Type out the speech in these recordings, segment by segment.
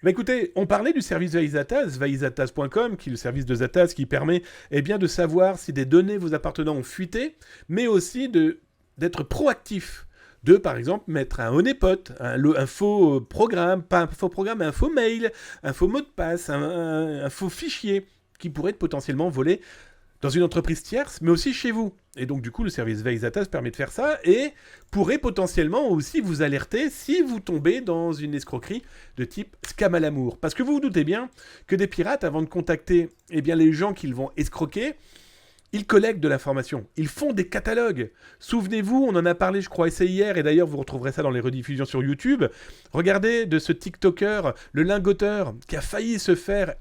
Bah écoutez, on parlait du service Vaisatas, vaisatas.com, qui est le service de Zatas qui permet de savoir si des données vous appartenant ont fuité, mais aussi d'être proactif. De, par exemple, mettre un honeypot, un faux programme, pas un faux programme, un faux mail, un faux mot de passe, un faux fichier qui pourrait être potentiellement volé dans une entreprise tierce, mais aussi chez vous. Et donc, du coup, le service Veizatas permet de faire ça et pourrait potentiellement aussi vous alerter si vous tombez dans une escroquerie de type scam à l'amour. Parce que vous vous doutez bien que des pirates, avant de contacter les gens qu'ils vont escroquer, ils collectent de l'information. Ils font des catalogues. Souvenez-vous, on en a parlé, je crois, c'est hier, et d'ailleurs, vous retrouverez ça dans les rediffusions sur YouTube. Regardez de ce TikToker, le lingoteur, qui a failli se faire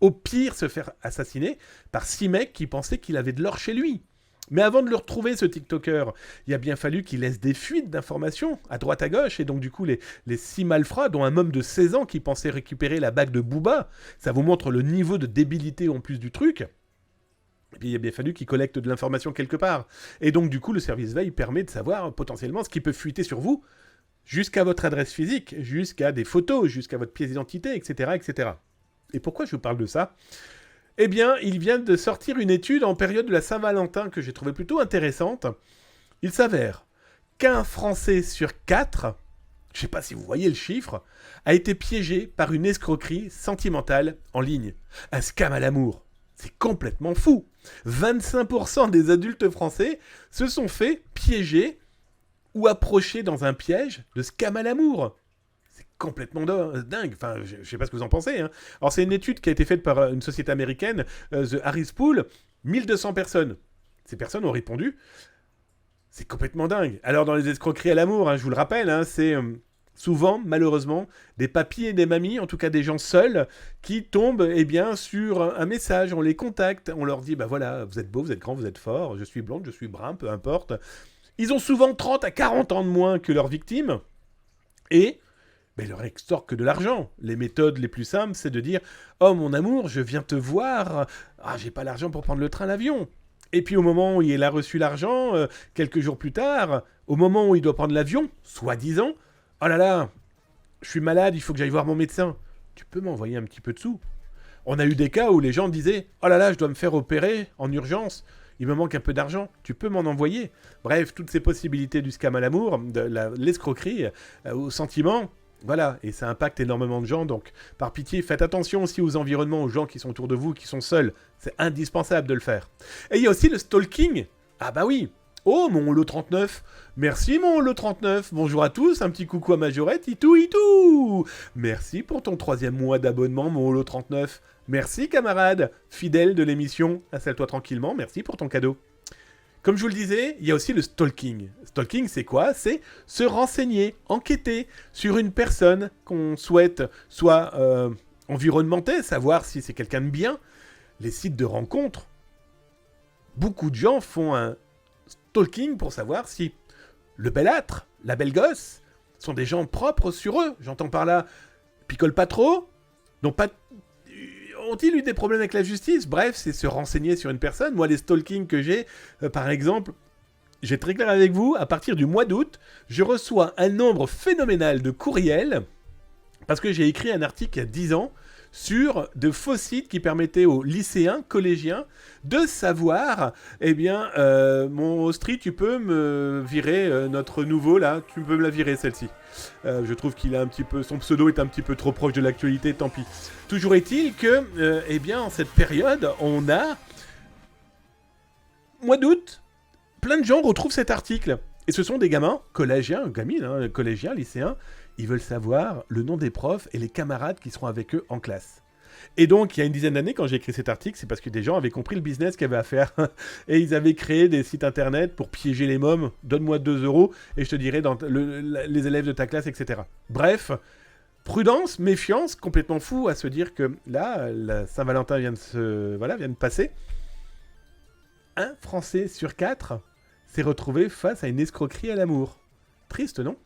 au pire se faire assassiner par 6 mecs qui pensaient qu'il avait de l'or chez lui. Mais avant de le retrouver, ce TikToker, il a bien fallu qu'il laisse des fuites d'informations à droite à gauche. Et donc, du coup, les 6 malfrats, dont un homme de 16 ans qui pensait récupérer la bague de Booba, ça vous montre le niveau de débilité en plus du truc. Et puis, il a bien fallu qu'il collecte de l'information quelque part. Et donc, du coup, le service veille permet de savoir potentiellement ce qui peut fuiter sur vous, jusqu'à votre adresse physique, jusqu'à des photos, jusqu'à votre pièce d'identité, etc., etc. Et pourquoi je vous parle de ça ? Eh bien, il vient de sortir une étude en période de la Saint-Valentin que j'ai trouvée plutôt intéressante. Il s'avère qu'un Français sur 4, je ne sais pas si vous voyez le chiffre, a été piégé par une escroquerie sentimentale en ligne. Un scam à l'amour. C'est complètement fou. 25% des adultes français se sont fait piéger ou approcher dans un piège de scam à l'amour. Complètement dingue. Enfin, je ne sais pas ce que vous en pensez. Hein. Alors, c'est une étude qui a été faite par une société américaine, The Harris Poll. 1200 personnes. Ces personnes ont répondu. C'est complètement dingue. Alors, dans les escroqueries à l'amour, je vous le rappelle, c'est souvent, malheureusement, des papis et des mamies, en tout cas des gens seuls, qui tombent sur un message. On les contacte. On leur dit, bah voilà, vous êtes beau, vous êtes grand, vous êtes fort. Je suis blonde, je suis brun, peu importe. Ils ont souvent 30 à 40 ans de moins que leurs victimes. Et mais il leur extorque de l'argent. Les méthodes les plus simples, c'est de dire « Oh mon amour, je viens te voir. Ah, j'ai pas l'argent pour prendre le train, l'avion. » Et puis au moment où il a reçu l'argent, quelques jours plus tard, au moment où il doit prendre l'avion, soi-disant « Oh là là, je suis malade, il faut que j'aille voir mon médecin. Tu peux m'envoyer un petit peu de sous ?» On a eu des cas où les gens disaient « Oh là là, je dois me faire opérer en urgence. Il me manque un peu d'argent. Tu peux m'en envoyer. » Bref, toutes ces possibilités du scam à l'amour, de l'escroquerie, au sentiment... Voilà, et ça impacte énormément de gens, donc par pitié, faites attention aussi aux environnements, aux gens qui sont autour de vous, qui sont seuls. C'est indispensable de le faire. Et il y a aussi le stalking. Ah bah oui. Oh, mon Holo 39. Merci, mon Holo 39. Bonjour à tous, un petit coucou à Majorette, itou, itou. Merci pour ton 3e mois d'abonnement, mon Holo 39. Merci, camarade, fidèle de l'émission. Installe-toi tranquillement, merci pour ton cadeau. Comme je vous le disais, il y a aussi le stalking. Stalking, c'est quoi ? C'est se renseigner, enquêter sur une personne qu'on souhaite soit environnementer, savoir si c'est quelqu'un de bien. Les sites de rencontres, beaucoup de gens font un stalking pour savoir si le belâtre, la belle gosse, sont des gens propres sur eux. J'entends par là, picolent pas trop, n'ont pas... Ont-ils eu des problèmes avec la justice ? Bref, c'est se renseigner sur une personne. Moi, les stalkings que j'ai, par exemple, j'ai très clair avec vous, à partir du mois d'août, je reçois un nombre phénoménal de courriels, parce que j'ai écrit un article il y a 10 ans, sur de faux sites qui permettaient aux lycéens, collégiens, de savoir, mon Austri, tu peux me virer notre nouveau, là, tu peux me la virer, celle-ci. Je trouve qu'il a un petit peu, son pseudo est un petit peu trop proche de l'actualité, tant pis. Toujours est-il que, en cette période, on a, mois d'août, plein de gens retrouvent cet article. Et ce sont des gamins, collégiens, gamines, collégiens, lycéens, ils veulent savoir le nom des profs et les camarades qui seront avec eux en classe. Et donc, il y a une dizaine d'années, quand j'ai écrit cet article, c'est parce que des gens avaient compris le business qu'il y avait à faire. Et ils avaient créé des sites internet pour piéger les mômes. Donne-moi 2 € et je te dirai dans les élèves de ta classe, etc. Bref, prudence, méfiance, complètement fou à se dire que là, la Saint-Valentin vient de passer. Un Français sur 4 s'est retrouvé face à une escroquerie à l'amour. Triste, non ?